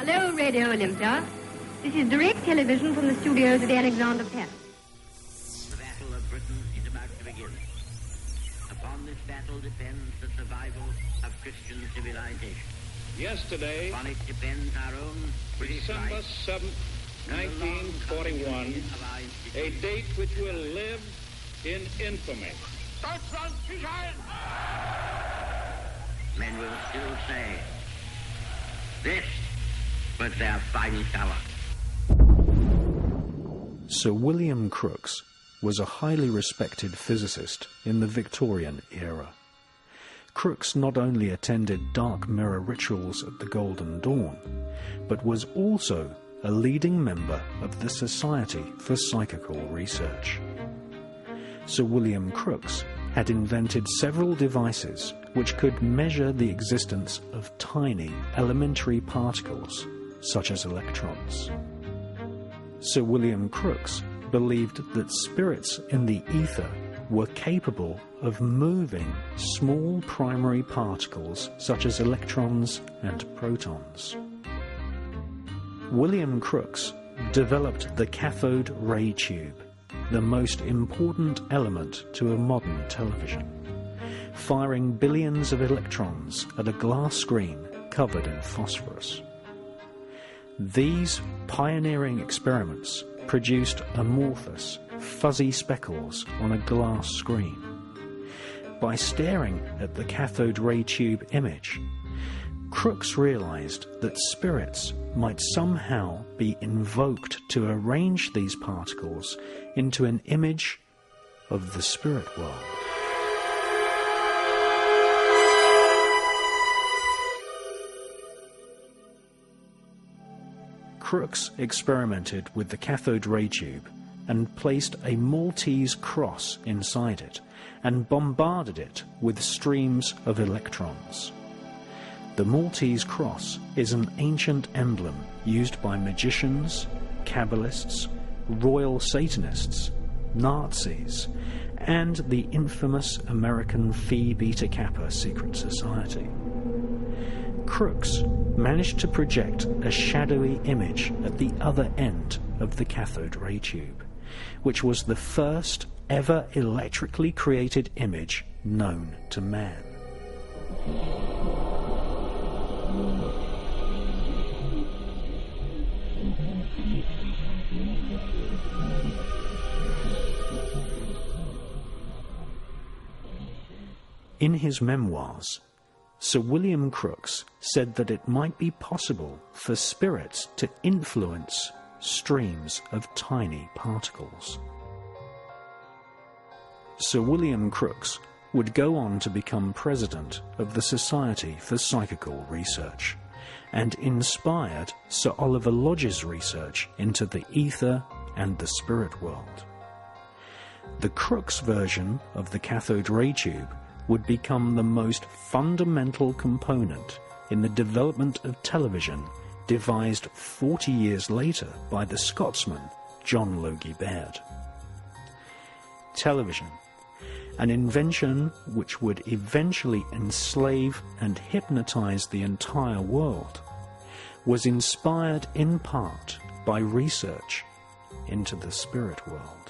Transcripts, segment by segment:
Hello, Radio Olympia. This is direct television from the studios of the Alexander Palace. The Battle of Britain is about to begin. Upon this battle depends the survival of Christian civilization. Yesterday, Upon it depends our own British December life 7th, and the long 1941, continuity of our a institutions. date which will live in infamy. Men will still say, this was their finest hour. Sir William Crookes was a highly respected physicist in the Victorian era. Crookes not only attended dark mirror rituals at the Golden Dawn, but was also a leading member of the Society for Psychical Research. Sir William Crookes had invented several devices which could measure the existence of tiny elementary particles, such as electrons. Sir William Crookes believed that spirits in the ether were capable of moving small primary particles such as electrons and protons. William Crookes developed the cathode ray tube, the most important element to a modern television, firing billions of electrons at a glass screen covered in phosphorus. These pioneering experiments produced amorphous, fuzzy speckles on a glass screen. By staring at the cathode ray tube image, Crookes realized that spirits might somehow be invoked to arrange these particles into an image of the spirit world. Crookes experimented with the cathode ray tube and placed a Maltese cross inside it and bombarded it with streams of electrons. The Maltese cross is an ancient emblem used by magicians, Kabbalists, royal Satanists, Nazis, and the infamous American Phi Beta Kappa secret society. Crookes managed to project a shadowy image at the other end of the cathode ray tube, which was the first ever electrically created image known to man. In his memoirs, Sir William Crookes said that it might be possible for spirits to influence streams of tiny particles. Sir William Crookes would go on to become president of the Society for Psychical Research and inspired Sir Oliver Lodge's research into the ether and the spirit world. The Crookes version of the cathode ray tube would become the most fundamental component in the development of television devised 40 years later by the Scotsman John Logie Baird. Television, an invention which would eventually enslave and hypnotize the entire world, was inspired in part by research into the spirit world.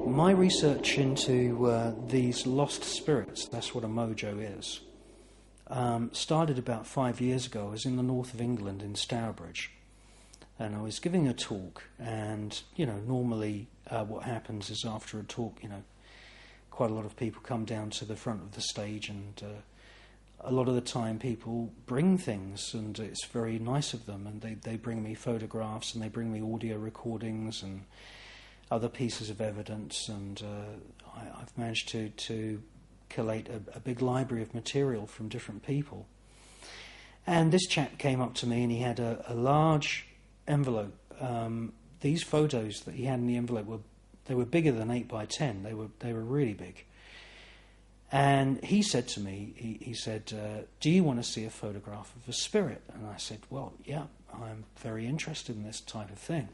My research into these lost spirits, that's what a mojo is, started about 5 years ago. I was in the north of England in Stourbridge, and I was giving a talk, and, normally what happens is after a talk, quite a lot of people come down to the front of the stage, and a lot of the time people bring things, and it's very nice of them, and they bring me photographs, and they bring me audio recordings and other pieces of evidence, and I've managed to collate a big library of material from different people. And this chap came up to me, and he had a large envelope. These photos that he had in the envelope were bigger than 8 by 10. They were really big. And he said to me, he said, do you want to see a photograph of a spirit? And I said, well, yeah, I'm very interested in this type of thing.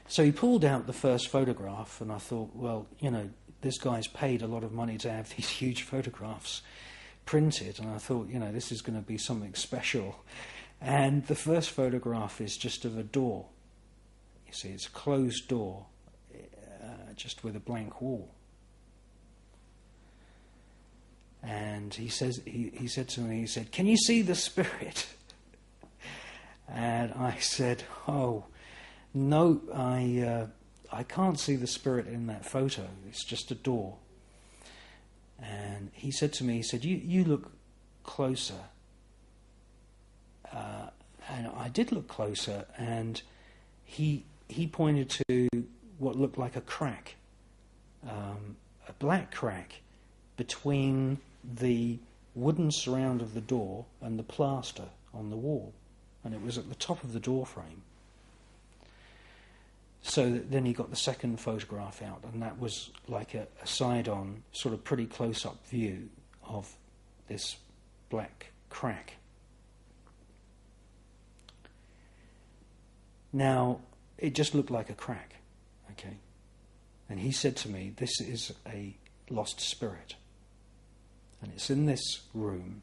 So he pulled out the first photograph, and I thought, well, this guy's paid a lot of money to have these huge photographs printed, and I thought, this is going to be something special. And the first photograph is just of a door. You see, it's a closed door, just with a blank wall. And he said to me, he said, "Can you see the spirit?" And I said, "Oh, no, I can't see the spirit in that photo. It's just a door." And he said to me, he said, "You look closer." And I did look closer, and he pointed to what looked like a crack, a black crack between the wooden surround of the door and the plaster on the wall, and it was at the top of the door frame. So then he got the second photograph out, and that was like a side-on, sort of pretty close-up view of this black crack. Now, it just looked like a crack, okay? And he said to me, "This is a lost spirit. And it's in this room,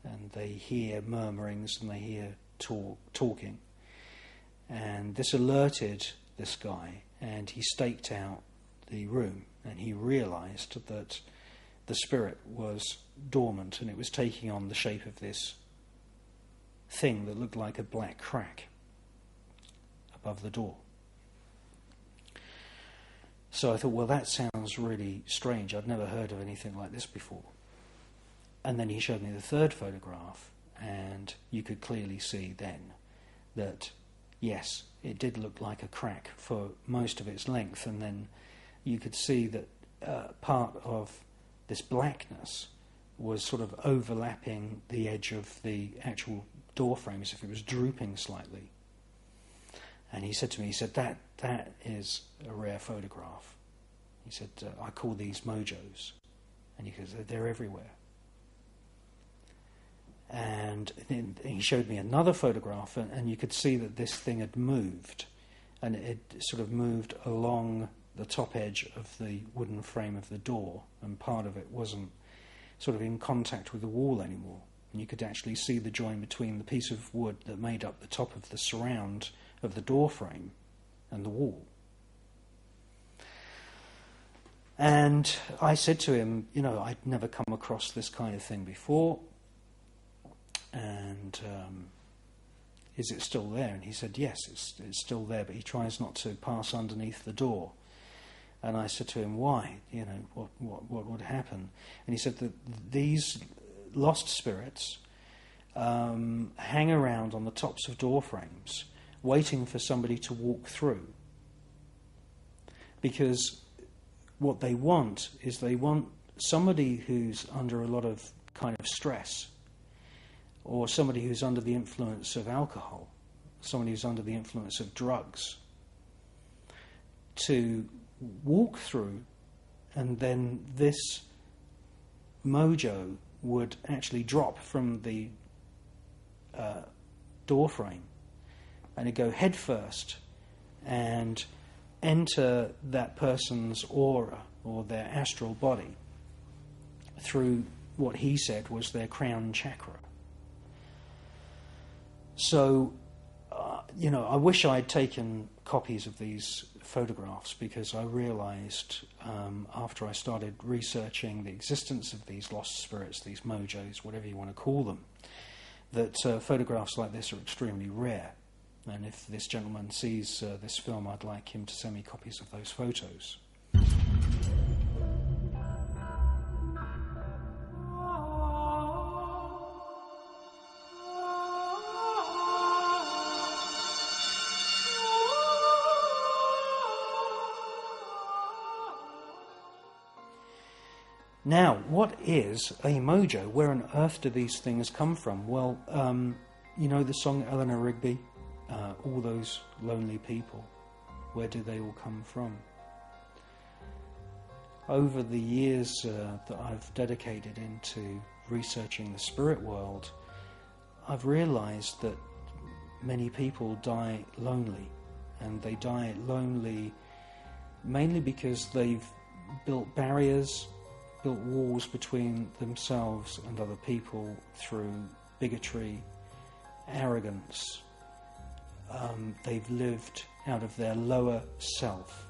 and they hear murmurings, and they hear talking." And this alerted this guy, and he staked out the room, and he realized that the spirit was dormant, and it was taking on the shape of this thing that looked like a black crack above the door. So I thought, well, that sounds really strange. I'd never heard of anything like this before. And then he showed me the third photograph, and you could clearly see then that, yes, it did look like a crack for most of its length, and then you could see that part of this blackness was sort of overlapping the edge of the actual door frame as if it was drooping slightly. And he said to me, he said, that is a rare photograph. He said, I call these mojos. And he goes, they're everywhere. And then he showed me another photograph, and you could see that this thing had moved, and it sort of moved along the top edge of the wooden frame of the door, and part of it wasn't sort of in contact with the wall anymore. And you could actually see the join between the piece of wood that made up the top of the surround of the door frame and the wall. And I said to him, I'd never come across this kind of thing before, and is it still there? And he said, yes, it's still there, but he tries not to pass underneath the door. And I said to him, why? What would happen? And he said that these lost spirits hang around on the tops of door frames, waiting for somebody to walk through. Because what they want is they want somebody who's under a lot of kind of stress, or somebody who's under the influence of alcohol, somebody who's under the influence of drugs, to walk through, and then this mojo would actually drop from the door frame, and it'd go head first and enter that person's aura or their astral body through what he said was their crown chakra. So, I wish I'd taken copies of these photographs because I realized after I started researching the existence of these lost spirits, these mojos, whatever you want to call them, that photographs like this are extremely rare. And if this gentleman sees this film, I'd like him to send me copies of those photos. Now, what is a mojo? Where on earth do these things come from? Well, you know the song Eleanor Rigby? All those lonely people. Where do they all come from? Over the years that I've dedicated into researching the spirit world, I've realized that many people die lonely. And they die lonely mainly because they've built barriers, built walls between themselves and other people through bigotry, arrogance. They've lived out of their lower self.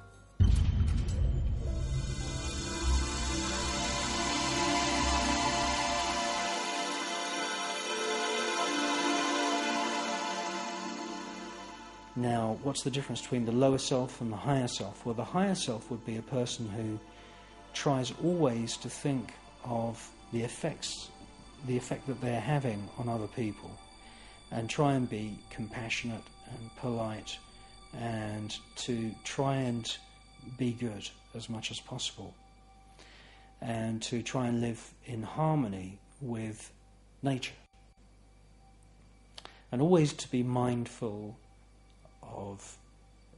Now, what's the difference between the lower self and the higher self? Well, the higher self would be a person who tries always to think of the effect that they're having on other people, and try and be compassionate and polite, and to try and be good as much as possible, and to try and live in harmony with nature, and always to be mindful of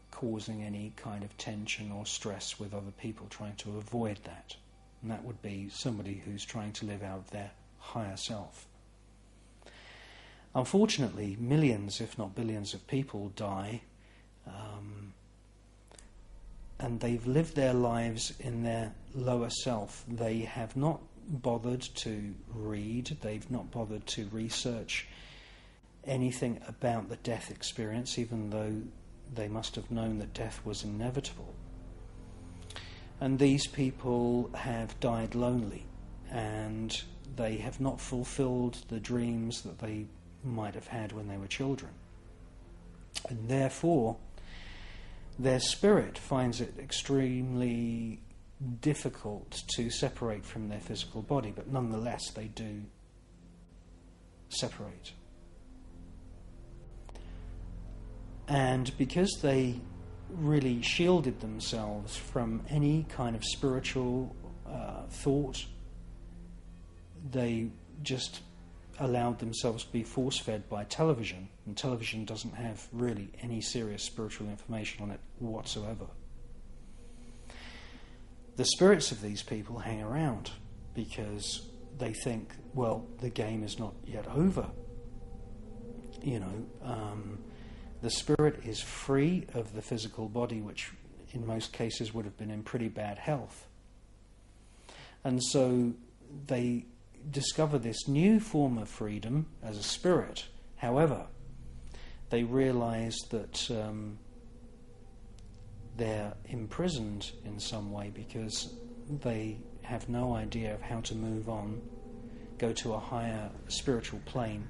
causing any kind of tension or stress with other people, trying to avoid that. And that would be somebody who's trying to live out of their higher self. Unfortunately, millions, if not billions of people die, and they've lived their lives in their lower self. They have not bothered to read, they've not bothered to research anything about the death experience, even though they must have known that death was inevitable. And these people have died lonely, and they have not fulfilled the dreams that they might have had when they were children. And therefore, their spirit finds it extremely difficult to separate from their physical body, but nonetheless they do separate. And because they really shielded themselves from any kind of spiritual thought, they just allowed themselves to be force-fed by television, and television doesn't have really any serious spiritual information on it whatsoever. The spirits of these people hang around because they think, well, the game is not yet over. You know, the spirit is free of the physical body, which in most cases would have been in pretty bad health. And so they discover this new form of freedom as a spirit. However, they realize that they're imprisoned in some way because they have no idea of how to move on, go to a higher spiritual plane.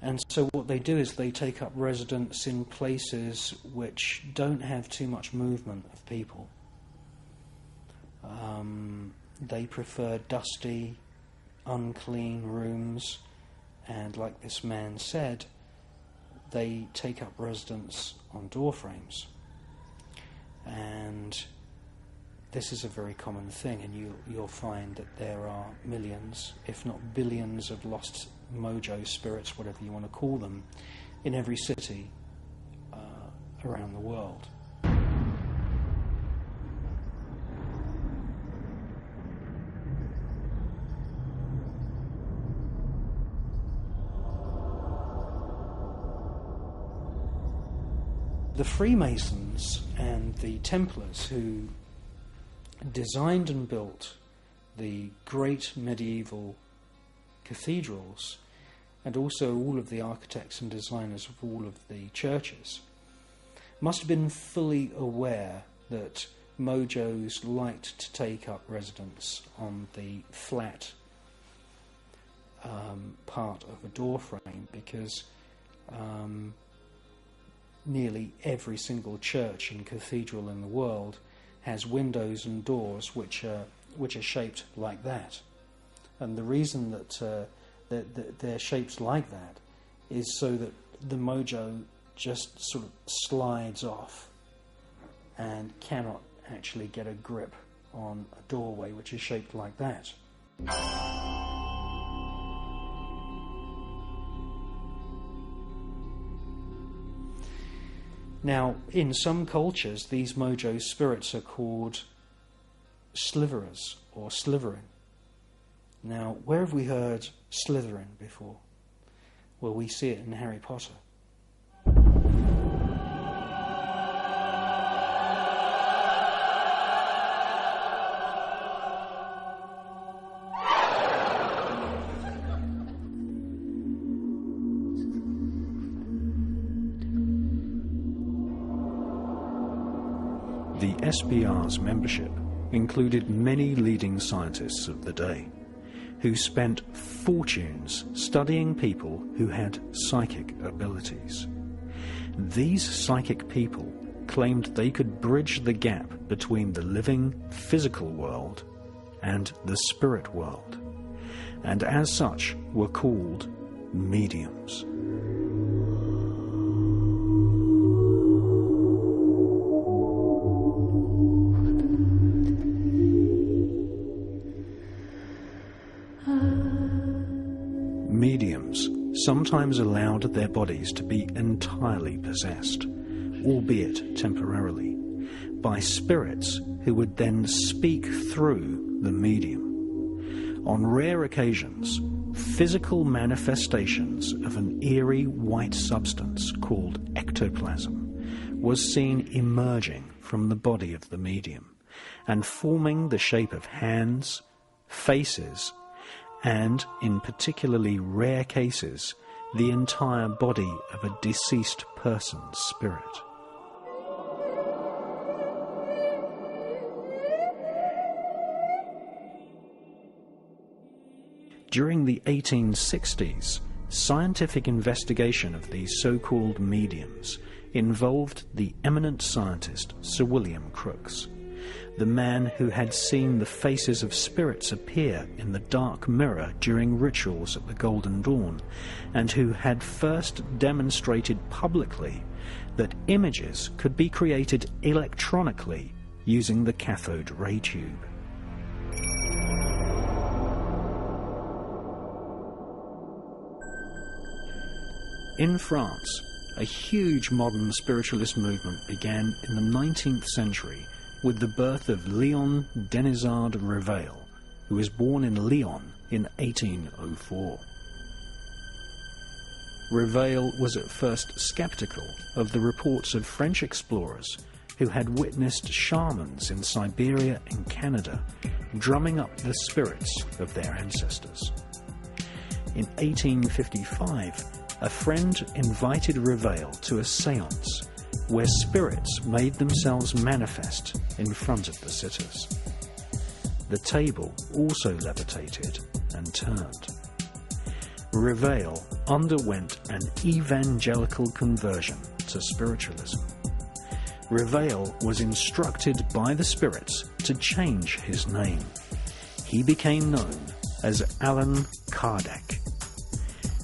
And so what they do is they take up residence in places which don't have too much movement of people. They prefer dusty, unclean rooms, and like this man said, they take up residence on door frames. And this is a very common thing, and you'll find that there are millions, if not billions, of lost mojo spirits, whatever you want to call them, in every city around the world. The Freemasons and the Templars, who designed and built the great medieval cathedrals, and also all of the architects and designers of all of the churches, must have been fully aware that mojos liked to take up residence on the flat part of a door frame, because nearly every single church and cathedral in the world has windows and doors which are shaped like that. And the reason that they're shaped like that is so that the mojo just sort of slides off and cannot actually get a grip on a doorway which is shaped like that. Now, in some cultures, these mojo spirits are called sliverers or slivering. Now, where have we heard Slytherin before? Well, we see it in Harry Potter. The SBR's membership included many leading scientists of the day, who spent fortunes studying people who had psychic abilities. These psychic people claimed they could bridge the gap between the living physical world and the spirit world, and as such were called mediums. Mediums sometimes allowed their bodies to be entirely possessed, albeit temporarily, by spirits who would then speak through the medium. On rare occasions, physical manifestations of an eerie white substance called ectoplasm was seen emerging from the body of the medium and forming the shape of hands, faces, and, in particularly rare cases, the entire body of a deceased person's spirit. During the 1860s, scientific investigation of these so-called mediums involved the eminent scientist Sir William Crookes, the man who had seen the faces of spirits appear in the dark mirror during rituals at the Golden Dawn, and who had first demonstrated publicly that images could be created electronically using the cathode ray tube. In France, a huge modern spiritualist movement began in the 19th century with the birth of Léon Denisard Réveil, who was born in Lyon in 1804. Réveil was at first skeptical of the reports of French explorers who had witnessed shamans in Siberia and Canada drumming up the spirits of their ancestors. In 1855, a friend invited Réveil to a séance where spirits made themselves manifest in front of the sitters. The table also levitated and turned. Réveil underwent an evangelical conversion to spiritualism. Réveil was instructed by the spirits to change his name. He became known as Allan Kardec.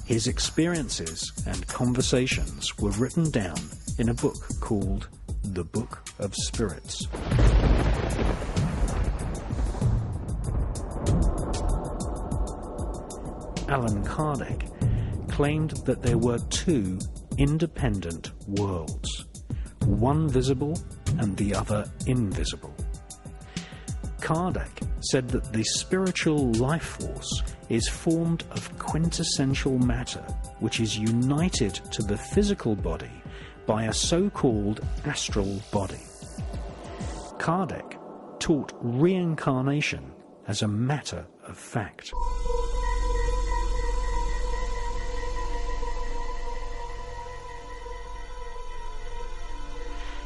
His experiences and conversations were written down in a book called The Book of Spirits. Allan Kardec claimed that there were two independent worlds, one visible and the other invisible. Kardec said that the spiritual life force is formed of quintessential matter, which is united to the physical body by a so-called astral body. Kardec taught reincarnation as a matter of fact.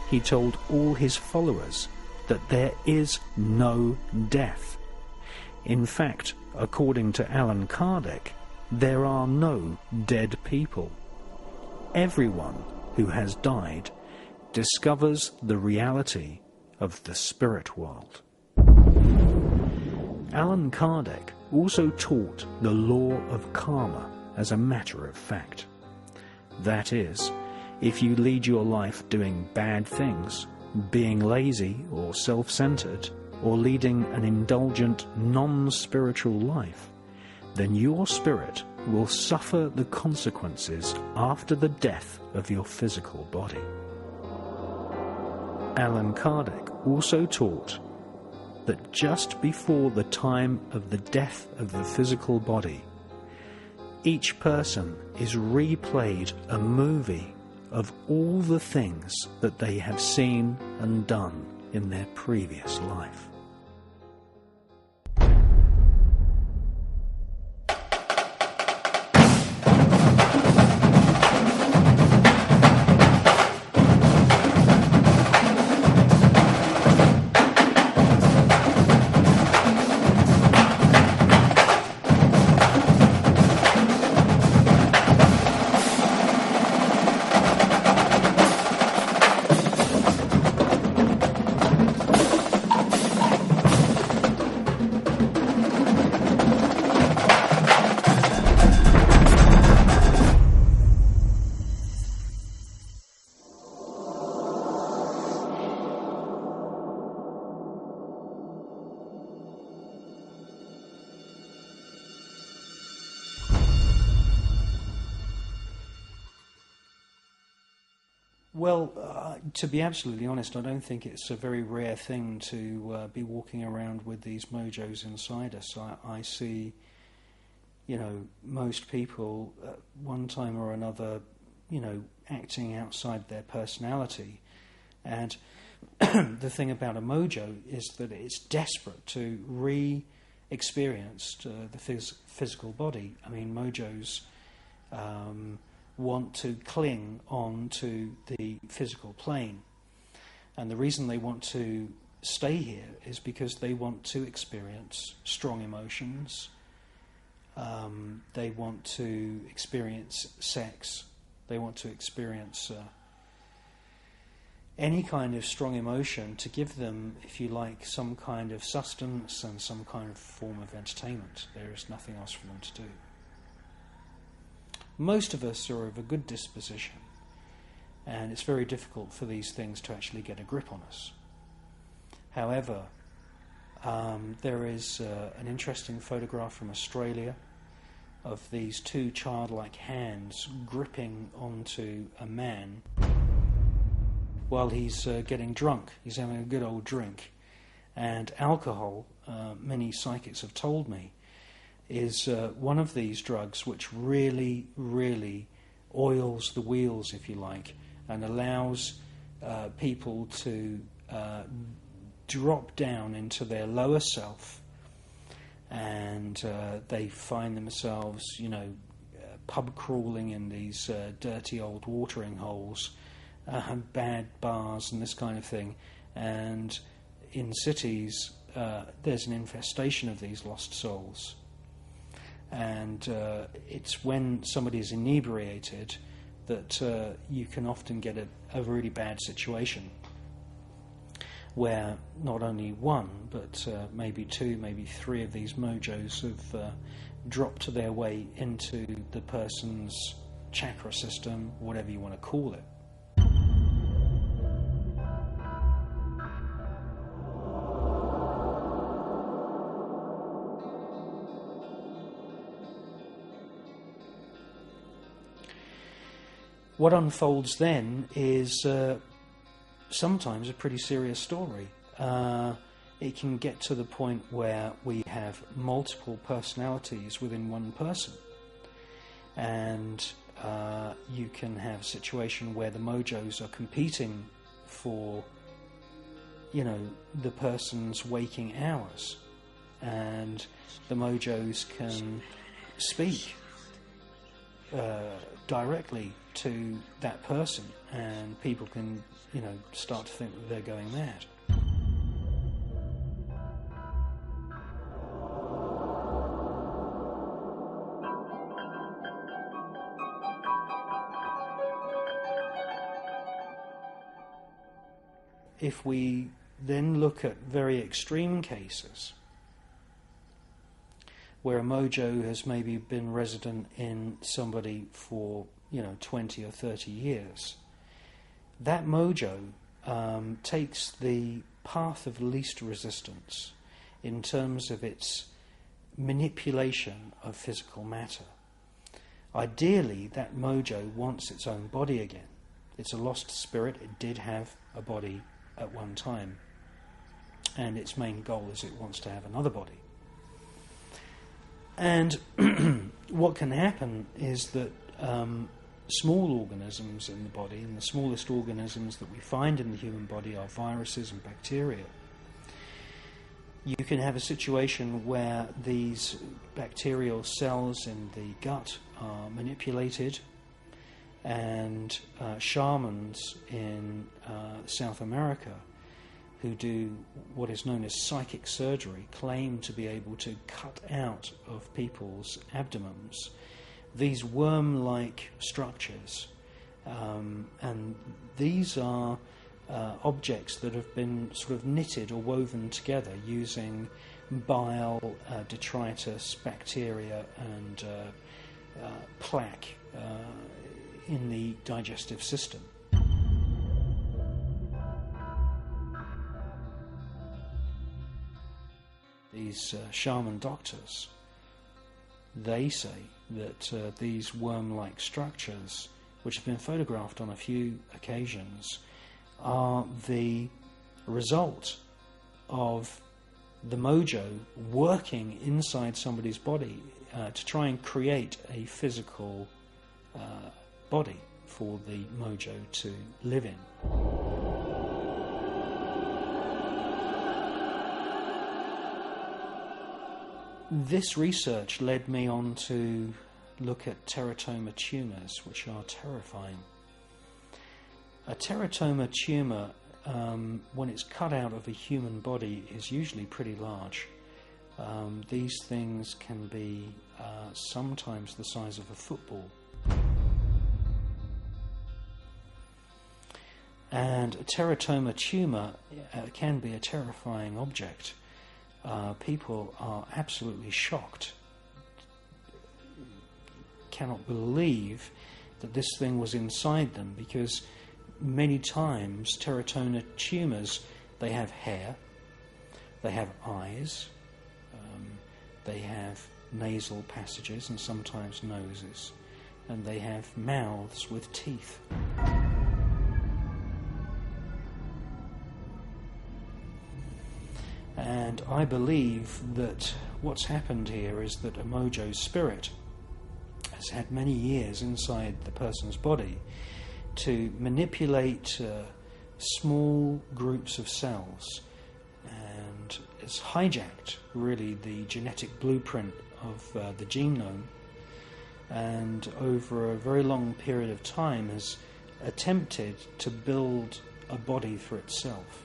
he told all his followers that there is no death. In fact, according to Allan Kardec, there are no dead people. Everyone who has died discovers the reality of the spirit world. Allan Kardec also taught the law of karma as a matter of fact. That is, if you lead your life doing bad things, being lazy or self-centered, or leading an indulgent, non-spiritual life, then your spirit will suffer the consequences after the death of your physical body. Allan Kardec also taught that just before the time of the death of the physical body, each person is replayed a movie of all the things that they have seen and done in their previous life. Well, to be absolutely honest, I don't think it's a very rare thing to be walking around with these mojos inside us. I see, most people at one time or another, acting outside their personality. And the thing about a mojo is that it's desperate to re-experience the physical body. I mean, mojos want to cling on to the physical plane. And the reason they want to stay here is because they want to experience strong emotions. They want to experience sex. They want to experience any kind of strong emotion to give them, if you like, some kind of sustenance and some kind of form of entertainment. There is nothing else for them to do. Most of us are of a good disposition, and it's very difficult for these things to actually get a grip on us. However, there is an interesting photograph from Australia of these two childlike hands gripping onto a man while he's getting drunk. He's having a good old drink. And alcohol, many psychics have told me, is one of these drugs which really, really oils the wheels, if you like, and allows people to drop down into their lower self, and they find themselves, pub crawling in these dirty old watering holes, bad bars and this kind of thing. And in cities, there's an infestation of these lost souls. And it's when somebody is inebriated that you can often get a really bad situation where not only one, but maybe two, maybe three of these mojos have dropped their way into the person's chakra system, whatever you want to call it. What unfolds then is sometimes a pretty serious story. It can get to the point where we have multiple personalities within one person. And you can have a situation where the mojos are competing for, the person's waking hours. And the mojos can speak directly to that person, and people can, start to think that they're going mad. If we then look at very extreme cases where a mojo has maybe been resident in somebody for 20 or 30 years, that mojo takes the path of least resistance in terms of its manipulation of physical matter. Ideally, that mojo wants its own body again. It's a lost spirit. It did have a body at one time, and its main goal is it wants to have another body. And what can happen is that small organisms in the body, and the smallest organisms that we find in the human body are viruses and bacteria. You can have a situation where these bacterial cells in the gut are manipulated, and shamans in South America who do what is known as psychic surgery claim to be able to cut out of people's abdomens these worm-like structures, and these are objects that have been sort of knitted or woven together using bile, detritus, bacteria and plaque in the digestive system. These shaman doctors, they say that these worm-like structures, which have been photographed on a few occasions, are the result of the mojo working inside somebody's body to try and create a physical body for the mojo to live in. This research led me on to look at teratoma tumours, which are terrifying. A teratoma tumour, when it's cut out of a human body, is usually pretty large. These things can be sometimes the size of a football. And a teratoma tumour can be a terrifying object. People are absolutely shocked, cannot believe that this thing was inside them, because many times teratoma tumours, they have hair, they have eyes, they have nasal passages and sometimes noses, and they have mouths with teeth. And I believe that what's happened here is that a mojo's spirit has had many years inside the person's body to manipulate small groups of cells, and has hijacked really the genetic blueprint of the genome, and over a very long period of time has attempted to build a body for itself.